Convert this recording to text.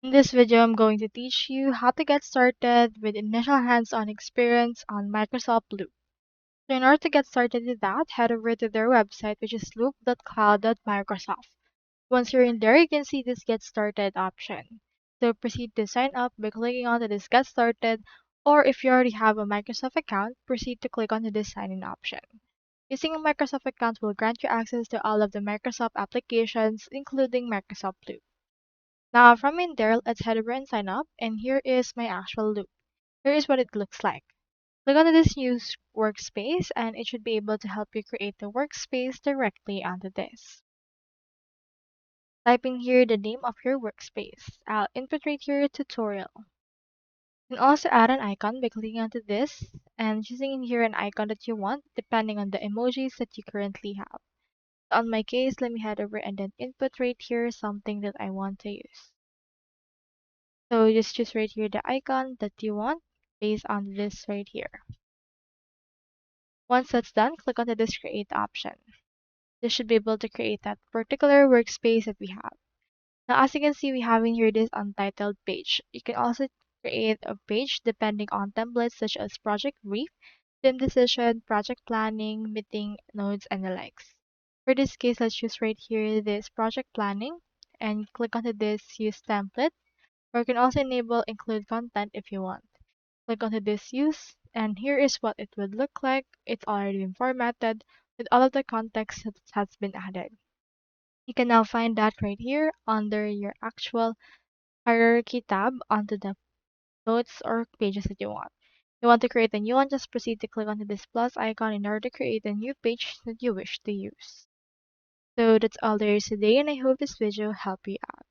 In this video, I'm going to teach you how to get started with initial hands-on experience on Microsoft Loop. So in order to get started with that, head over to their website, which is loop.cloud.microsoft. Once you're in there, you can see this Get Started option. So proceed to sign up by clicking onto this Get Started, or if you already have a Microsoft account, proceed to click onto this Sign In option. Using a Microsoft account will grant you access to all of the Microsoft applications, including Microsoft Loop. Now from in there, let's head over and sign up, and here is my actual loop. Here is what it looks like. Click on this new workspace and it should be able to help you create the workspace directly onto this. Type in here the name of your workspace. I'll input right here tutorial. You can also add an icon by clicking onto this and choosing in here an icon that you want depending on the emojis that you currently have. On my case, let me head over and then input right here something that I want to use. So just choose right here the icon that you want based on this right here. Once that's done, click on this create option. This should be able to create that particular workspace that we have. Now as you can see, we have in here this untitled page. You can also create a page depending on templates such as project brief, team decision, project planning, meeting notes, and the likes. For this case, let's choose right here this project planning and click onto this use template, or you can also enable include content if you want. Click onto this use, and here is what it would look like. It's already been formatted with all of the context that has been added. You can now find that right here under your actual hierarchy tab onto the notes or pages that you want. If you want to create a new one, just proceed to click onto this plus icon in order to create a new page that you wish to use. So that's all there is today, and I hope this video helped you out.